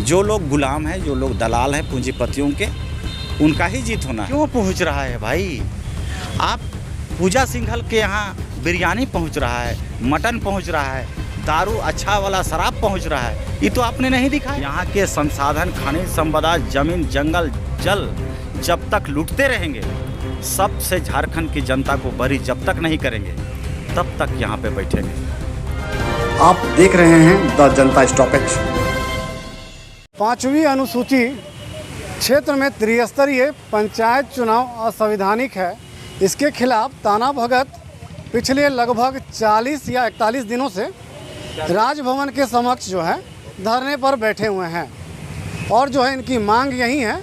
जो लोग गुलाम हैं, जो लोग दलाल हैं पूंजीपतियों के, उनका ही जीत होना है। क्यों पहुंच रहा है भाई? आप पूजा सिंघल के यहाँ बिरयानी पहुंच रहा है, मटन पहुंच रहा है, दारू अच्छा वाला शराब पहुंच रहा है, ये तो आपने नहीं दिखाया। यहाँ के संसाधन, खनिज संपदा, जमीन, जंगल, जल जब तक लूटते रहेंगे, सबसे झारखंड की जनता को बरी जब तक नहीं करेंगे, तब तक यहाँ पे बैठेंगे। आप देख रहे हैं द जनता स्टॉपेज। 5वीं अनुसूची क्षेत्र में त्रिस्तरीय पंचायत चुनाव असंवैधानिक है। इसके खिलाफ ताना भगत पिछले लगभग 40 या 41 दिनों से राजभवन के समक्ष जो है धरने पर बैठे हुए हैं और जो है इनकी मांग यही है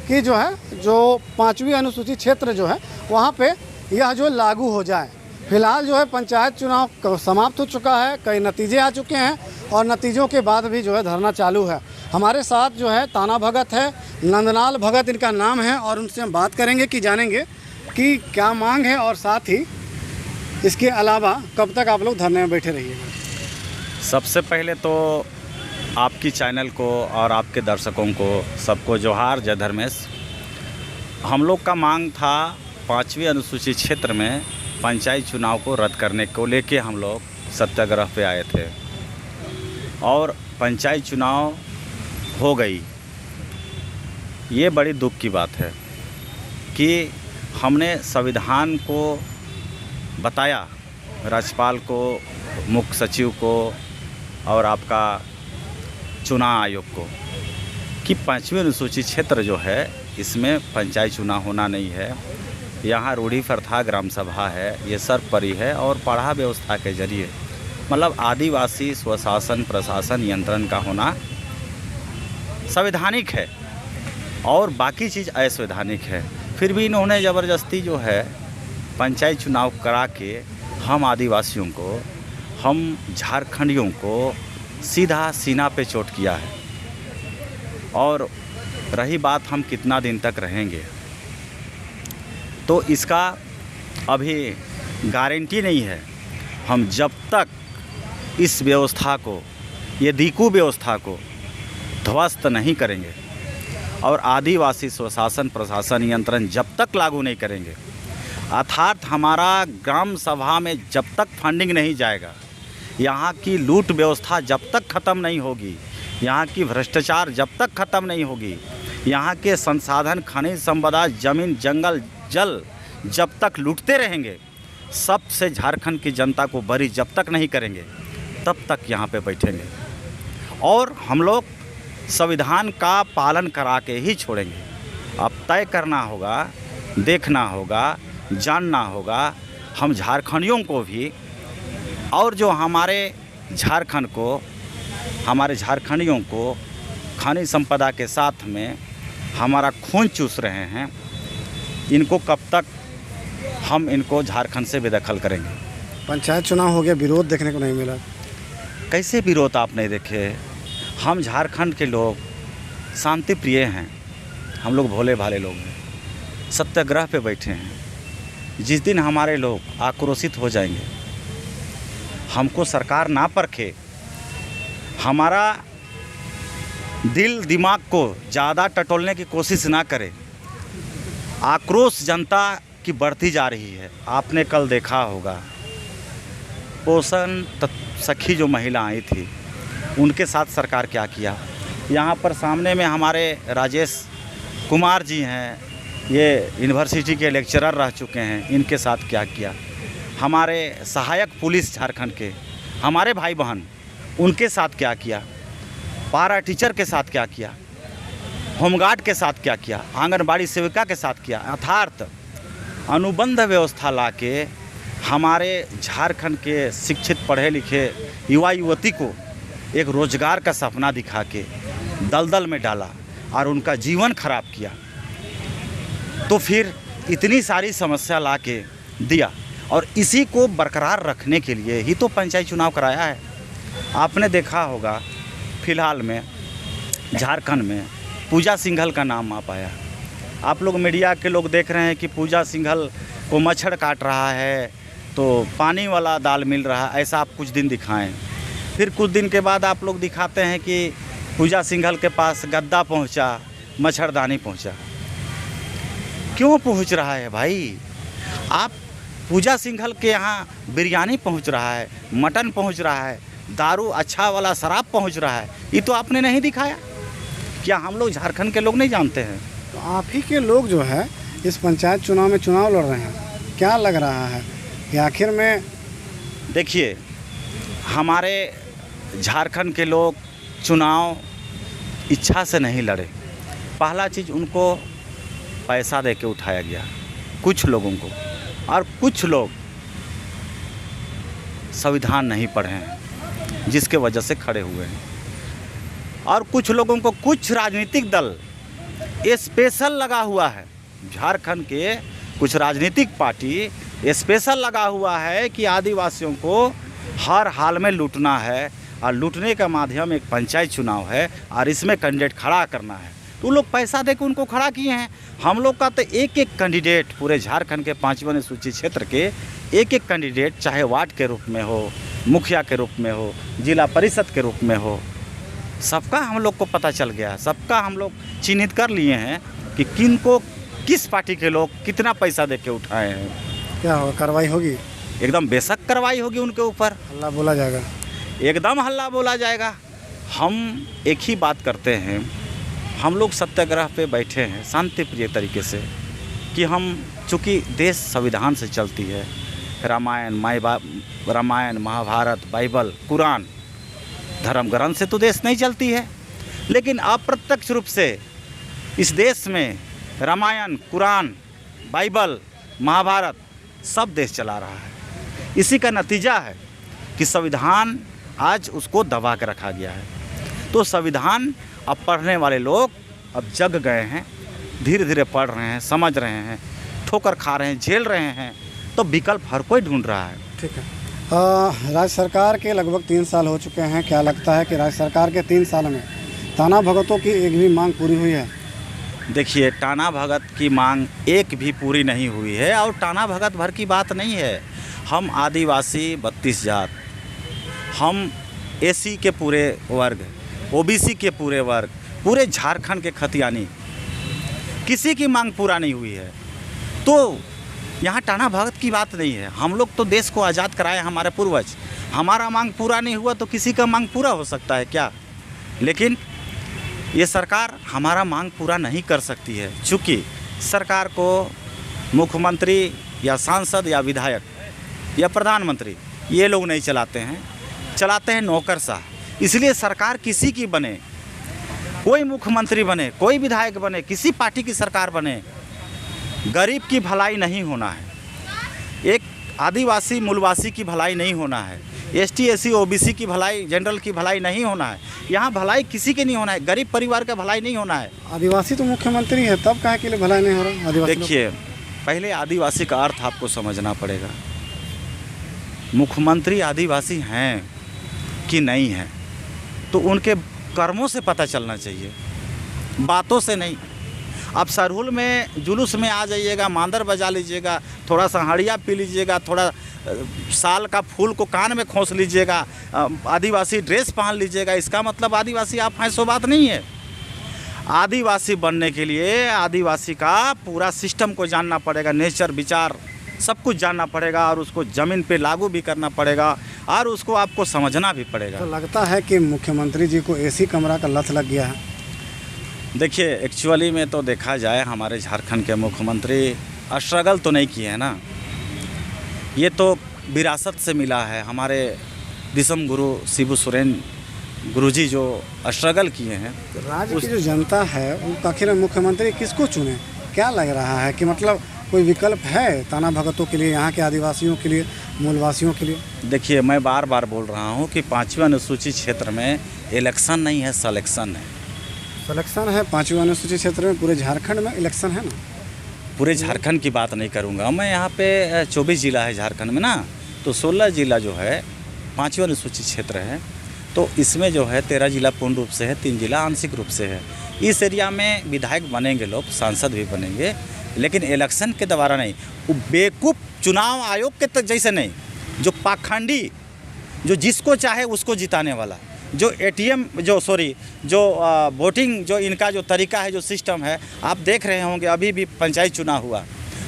कि जो 5वीं अनुसूची क्षेत्र जो है वहाँ पे यह जो लागू हो जाए। फिलहाल जो है पंचायत चुनाव समाप्त हो चुका है, कई नतीजे आ चुके हैं और नतीजों के बाद भी जो है धरना चालू है। हमारे साथ जो है ताना भगत है, नंदलाल भगत इनका नाम है और उनसे हम बात करेंगे कि जानेंगे कि क्या मांग है और साथ ही इसके अलावा कब तक आप लोग धरने में बैठे रहिएगा। सबसे पहले तो आपकी चैनल को और आपके दर्शकों को सबको जोहार, जय धर्मेश। हम लोग का मांग था 5वीं अनुसूची क्षेत्र में पंचायत चुनाव को रद्द करने को लेके हम लोग सत्याग्रह पे आए थे और पंचायत चुनाव हो गई। ये बड़ी दुख की बात है कि हमने संविधान को बताया, राज्यपाल को, मुख्य सचिव को और आपका चुनाव आयोग को कि 5वीं अनुसूची क्षेत्र जो है इसमें पंचायत चुनाव होना नहीं है। यहाँ रूढ़ी प्रथा ग्राम सभा है, ये सर्वोपरि है और पढ़ा व्यवस्था के जरिए मतलब आदिवासी स्वशासन प्रशासन नियंत्रण का होना संवैधानिक है और बाकी चीज़ असंवैधानिक है। फिर भी इन्होंने ज़बरदस्ती जो है पंचायत चुनाव करा के हम आदिवासियों को, हम झारखंडियों को सीधा सीना पे चोट किया है। और रही बात हम कितना दिन तक रहेंगे, तो इसका अभी गारंटी नहीं है। हम जब तक इस व्यवस्था को, ये दीकू व्यवस्था को ध्वस्त नहीं करेंगे और आदिवासी स्वशासन प्रशासन नियंत्रण जब तक लागू नहीं करेंगे, अर्थात हमारा ग्राम सभा में जब तक फंडिंग नहीं जाएगा, यहाँ की लूट व्यवस्था जब तक ख़त्म नहीं होगी, यहाँ की भ्रष्टाचार जब तक ख़त्म नहीं होगी, यहाँ के संसाधन खनिज संपदा जमीन जंगल जल जब तक लूटते रहेंगे, सबसे झारखंड की जनता को बरी जब तक नहीं करेंगे, तब तक यहाँ पे बैठेंगे और हम लोग संविधान का पालन करा के ही छोड़ेंगे। अब तय करना होगा, देखना होगा, जानना होगा हम झारखंडियों को भी और जो हमारे झारखंड को, हमारे झारखंडियों को खनिज संपदा के साथ में हमारा खून चूस रहे हैं, इनको कब तक हम इनको झारखंड से बेदखल करेंगे। पंचायत चुनाव हो गया, विरोध देखने को नहीं मिला। कैसे विरोध आप नहीं देखे? हम झारखंड के लोग शांति प्रिय हैं, हम लोग भोले भाले लोग हैं, सत्याग्रह पे बैठे हैं। जिस दिन हमारे लोग आक्रोशित हो जाएंगे, हमको सरकार ना परखे, हमारा दिल दिमाग को ज़्यादा टटोलने की कोशिश ना करे, आक्रोश जनता की बढ़ती जा रही है। आपने कल देखा होगा पोषण सखी जो महिला आई थी, उनके साथ सरकार क्या किया। यहाँ पर सामने में हमारे राजेश कुमार जी हैं, ये यूनिवर्सिटी के लेक्चरर रह चुके हैं, इनके साथ क्या किया। हमारे सहायक पुलिस झारखंड के हमारे भाई बहन, उनके साथ क्या किया। पारा टीचर के साथ क्या किया, होमगार्ड के साथ क्या किया, आंगनबाड़ी सेविका के साथ किया। अर्थात अनुबंध व्यवस्था लाके हमारे झारखंड के शिक्षित पढ़े लिखे युवा युवती को एक रोजगार का सपना दिखा के दलदल में डाला और उनका जीवन खराब किया। तो फिर इतनी सारी समस्या ला के दिया और इसी को बरकरार रखने के लिए ही तो पंचायत चुनाव कराया है। आपने देखा होगा फिलहाल में झारखंड में पूजा सिंघल का नाम आ पाया। आप लोग मीडिया के लोग देख रहे हैं कि पूजा सिंघल को मच्छर काट रहा है तो पानी वाला दाल मिल रहा है, ऐसा आप कुछ दिन दिखाएं। फिर कुछ दिन के बाद आप लोग दिखाते हैं कि पूजा सिंघल के पास गद्दा पहुंचा, मच्छरदानी पहुंचा। क्यों पहुंच रहा है भाई? आप पूजा सिंघल के यहाँ बिरयानी पहुंच रहा है, मटन पहुंच रहा है, दारू अच्छा वाला शराब पहुंच रहा है, ये तो आपने नहीं दिखाया। क्या हम लोग झारखंड के लोग नहीं जानते हैं? तो आप ही के लोग जो है इस पंचायत चुनाव में चुनाव लड़ रहे हैं, क्या लग रहा है कि आखिर में? देखिए, हमारे झारखंड के लोग चुनाव इच्छा से नहीं लड़े। पहला चीज़, उनको पैसा दे के उठाया गया कुछ लोगों को, और कुछ लोग संविधान नहीं पढ़े हैं जिसके वजह से खड़े हुए हैं, और कुछ लोगों को कुछ राजनीतिक दल स्पेशल लगा हुआ है। झारखंड के कुछ राजनीतिक पार्टी स्पेशल लगा हुआ है कि आदिवासियों को हर हाल में लूटना है, और लूटने का माध्यम एक पंचायत चुनाव है और इसमें कैंडिडेट खड़ा करना है। तो लोग पैसा दे के उनको खड़ा किए हैं। हम लोग का तो एक एक कैंडिडेट पूरे झारखंड के 5वें अनुसूचित क्षेत्र के एक एक कैंडिडेट, चाहे वार्ड के रूप में हो, मुखिया के रूप में हो, जिला परिषद के रूप में हो, सबका हम लोग को पता चल गया। सबका हम लोग चिन्हित कर लिए हैं कि किन को किस पार्टी के लोग कितना पैसा दे के उठाए हैं। क्या होगा, कार्रवाई होगी? एकदम बेशक कार्रवाई होगी उनके ऊपर, हल्ला बोला जाएगा, एकदम हल्ला बोला जाएगा। हम एक ही बात करते हैं, हम लोग सत्याग्रह पे बैठे हैं शांति प्रिय तरीके से, कि हम चूँकि देश संविधान से चलती है, रामायण महाभारत बाइबल कुरान धर्म ग्रंथ से तो देश नहीं चलती है, लेकिन अप्रत्यक्ष रूप से इस देश में रामायण कुरान बाइबल महाभारत सब देश चला रहा है। इसी का नतीजा है कि संविधान आज उसको दबा के रखा गया है। तो संविधान अब पढ़ने वाले लोग अब जग गए हैं, धीरे धीरे पढ़ रहे हैं, समझ रहे हैं, ठोकर खा रहे हैं, झेल रहे हैं, तो विकल्प हर कोई ढूंढ रहा है। ठीक है। राज्य सरकार के लगभग 3 साल हो चुके हैं। क्या लगता है कि राज्य सरकार के 3 साल में ताना भगतों की एक भी मांग पूरी हुई है? देखिए, टाना भगत की मांग एक भी पूरी नहीं हुई है, और टाना भगत भर की बात नहीं है। हम आदिवासी 32 जात, हम एसी के पूरे वर्ग, ओबीसी के पूरे वर्ग, पूरे झारखंड के खतियानी, किसी की मांग पूरा नहीं हुई है। तो यहाँ टाना भगत की बात नहीं है। हम लोग तो देश को आज़ाद कराए हमारे पूर्वज, हमारा मांग पूरा नहीं हुआ तो किसी का मांग पूरा हो सकता है क्या? लेकिन ये सरकार हमारा मांग पूरा नहीं कर सकती है, चूँकि सरकार को मुख्यमंत्री या सांसद या विधायक या प्रधानमंत्री ये लोग नहीं चलाते हैं, चलाते हैं नौकरशाह। इसलिए सरकार किसी की बने, कोई मुख्यमंत्री बने, कोई विधायक बने, किसी पार्टी की सरकार बने, गरीब की भलाई नहीं होना है, एक आदिवासी मूलवासी की भलाई नहीं होना है, एसटी एससी ओबीसी की भलाई, जनरल की भलाई नहीं होना है। यहाँ भलाई किसी के नहीं होना है, गरीब परिवार का भलाई नहीं होना है। आदिवासी तो मुख्यमंत्री है, तब काहे के लिए भलाई नहीं हो रहा आदिवासी? देखिए, पहले आदिवासी का अर्थ आपको समझना पड़ेगा। मुख्यमंत्री आदिवासी हैं कि नहीं हैं, तो उनके कर्मों से पता चलना चाहिए, बातों से नहीं। आप सरहुल में जुलूस में आ जाइएगा, मांदर बजा लीजिएगा, थोड़ा सा हड़िया पी लीजिएगा, थोड़ा साल का फूल को कान में खोस लीजिएगा, आदिवासी ड्रेस पहन लीजिएगा, इसका मतलब आदिवासी आप हैं, सो बात नहीं है। आदिवासी बनने के लिए आदिवासी का पूरा सिस्टम को जानना पड़ेगा, नेचर विचार सब कुछ जानना पड़ेगा, और उसको ज़मीन पे लागू भी करना पड़ेगा, और उसको आपको समझना भी पड़ेगा। तो लगता है कि मुख्यमंत्री जी को एसी कमरा का लत लग गया है। देखिए, एक्चुअली में तो देखा जाए हमारे झारखंड के मुख्यमंत्री स्ट्रगल तो नहीं किए हैं ना, ये तो विरासत से मिला है। हमारे दिसम गुरु शिबू सोरेन गुरुजी जो स्ट्रगल किए हैं। राज्य की जो जनता है वो आखिर मुख्यमंत्री किसको चुने? क्या लग रहा है कि मतलब कोई विकल्प है ताना भगतों के लिए, यहाँ के आदिवासियों के लिए, मूलवासियों के लिए? देखिए, मैं बार बार बोल रहा हूँ कि 5वें अनुसूचित क्षेत्र में इलेक्शन नहीं है, सिलेक्शन है। सिलेक्शन है 5वें अनुसूचित क्षेत्र में, पूरे झारखंड में इलेक्शन है ना? पूरे झारखंड की बात नहीं करूँगा मैं, यहाँ पे 24 ज़िला है झारखंड में ना, तो 16 ज़िला जो है 5वें अनुसूचित क्षेत्र है। तो इसमें जो है 13 ज़िला पूर्ण रूप से है, 3 ज़िला आंशिक रूप से है। इस एरिया में विधायक बनेंगे लोग, सांसद भी बनेंगे, लेकिन इलेक्शन के द्वारा नहीं। वो बेवकूफ़ चुनाव आयोग के जैसे नहीं, जो पाखंडी, जो जिसको चाहे उसको जिताने वाला, जो एटीएम जो वोटिंग जो इनका जो तरीका है, जो सिस्टम है, आप देख रहे होंगे अभी भी पंचायत चुनाव हुआ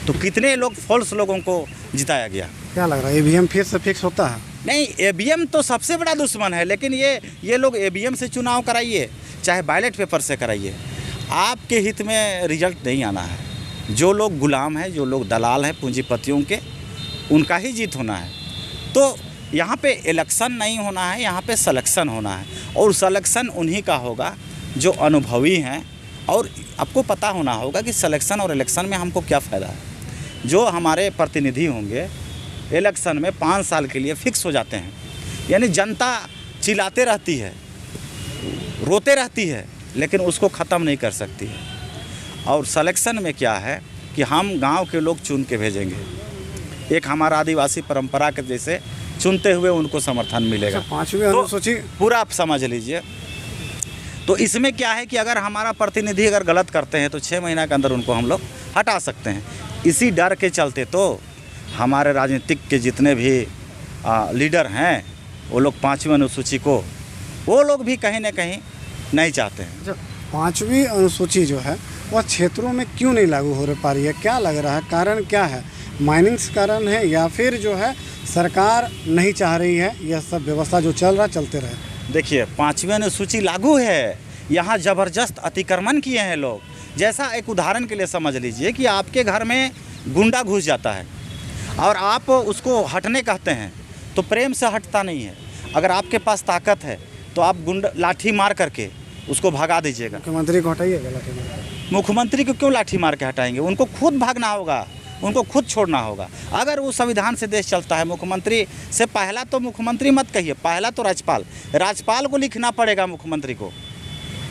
तो कितने लोग फॉल्स लोगों को जिताया गया। क्या लग रहा है ईवीएम फिर से फिक्स होता है? नहीं, ईवीएम तो सबसे बड़ा दुश्मन है, लेकिन ये लोग ईवीएम से चुनाव कराइए चाहे बैलेट पेपर से कराइए, आपके हित में रिजल्ट नहीं आना है। जो लोग गुलाम हैं, जो लोग दलाल हैं पूंजीपतियों के, उनका ही जीत होना है। तो यहाँ पे इलेक्शन नहीं होना है, यहाँ पे सलेक्शन होना है, और सलेक्शन उन्हीं का होगा जो अनुभवी हैं। और आपको पता होना होगा कि सलेक्शन और इलेक्शन में हमको क्या फ़ायदा है। जो हमारे प्रतिनिधि होंगे इलेक्शन में 5 साल के लिए फिक्स हो जाते हैं, यानी जनता चिल्लाते रहती है, रोते रहती है, लेकिन उसको ख़त्म नहीं कर सकती है। और सलेक्शन में क्या है कि हम गांव के लोग चुन के भेजेंगे, एक हमारा आदिवासी परंपरा के जैसे चुनते हुए उनको समर्थन मिलेगा। 5वीं अनुसूची पूरा आप समझ लीजिए। तो इसमें क्या है कि अगर हमारा प्रतिनिधि अगर गलत करते हैं तो 6 महीना के अंदर उनको हम लोग हटा सकते हैं। इसी डर के चलते तो हमारे राजनीतिक के जितने भी लीडर हैं वो लोग 5वीं अनुसूची को वो लोग भी कहीं ना कहीं नहीं चाहते हैं। 5वीं अनुसूची जो है वह क्षेत्रों में क्यों नहीं लागू हो पा रही है? क्या लग रहा है, कारण क्या है? माइनिंग कारण है या फिर जो है सरकार नहीं चाह रही है यह सब व्यवस्था जो चल रहा चलते रहे? देखिए, 5वीं अनुसूची लागू है, यहाँ ज़बरदस्त अतिक्रमण किए हैं लोग। जैसा एक उदाहरण के लिए समझ लीजिए कि आपके घर में गुंडा घुस जाता है और आप उसको हटने कहते हैं तो प्रेम से हटता नहीं है। अगर आपके पास ताकत है तो आप गुंडा लाठी मार करके उसको भगा दीजिएगा। मुख्यमंत्री को हटाइएगा लाठी मार? मुख्यमंत्री को क्यों लाठी मार के हटाएंगे? उनको खुद भागना होगा, उनको खुद छोड़ना होगा। अगर वो संविधान से देश चलता है, मुख्यमंत्री से पहला तो मुख्यमंत्री मत कहिए, पहला तो राज्यपाल को लिखना पड़ेगा मुख्यमंत्री को।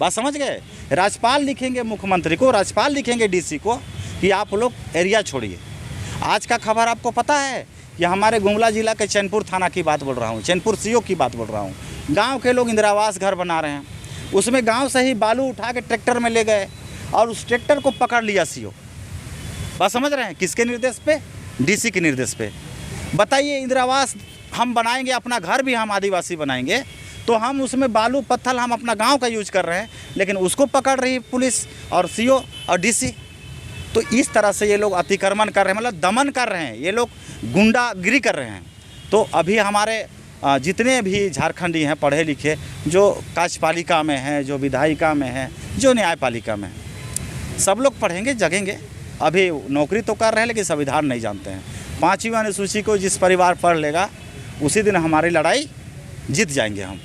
बात समझ गए? राज्यपाल लिखेंगे मुख्यमंत्री को, राज्यपाल लिखेंगे डीसी को कि आप लोग एरिया छोड़िए। आज का खबर आपको पता है, ये हमारे गुमला जिला के चैनपुर थाना की बात बोल रहा हूँ, चैनपुर सीओ की बात बोल रहा हूँ। गाँव के लोग इंदिरा आवास घर बना रहे हैं, उसमें गाँव से ही बालू उठा के ट्रैक्टर में ले गए और उस ट्रैक्टर को पकड़ लिया सीओ। बात समझ रहे हैं? किसके निर्देश पे? डीसी के निर्देश पे। बताइए, इंदिरा आवास हम बनाएंगे, अपना घर भी हम आदिवासी बनाएंगे, तो हम उसमें बालू पत्थर हम अपना गांव का यूज कर रहे हैं, लेकिन उसको पकड़ रही पुलिस और सीओ और डीसी। तो इस तरह से ये लोग अतिक्रमण कर रहे हैं, मतलब दमन कर रहे हैं, ये लोग गुंडागिरी कर रहे हैं। तो अभी हमारे जितने भी झारखंडी हैं पढ़े लिखे, जो कार्यपालिका में हैं, जो विधायिका में हैं, जो न्यायपालिका में हैं, सब लोग पढ़ेंगे जगेंगे। अभी नौकरी तो कर रहे हैं लेकिन संविधान नहीं जानते हैं। 5वीं अनुसूची को जिस परिवार पढ़ लेगा उसी दिन हमारी लड़ाई जीत जाएंगे हम।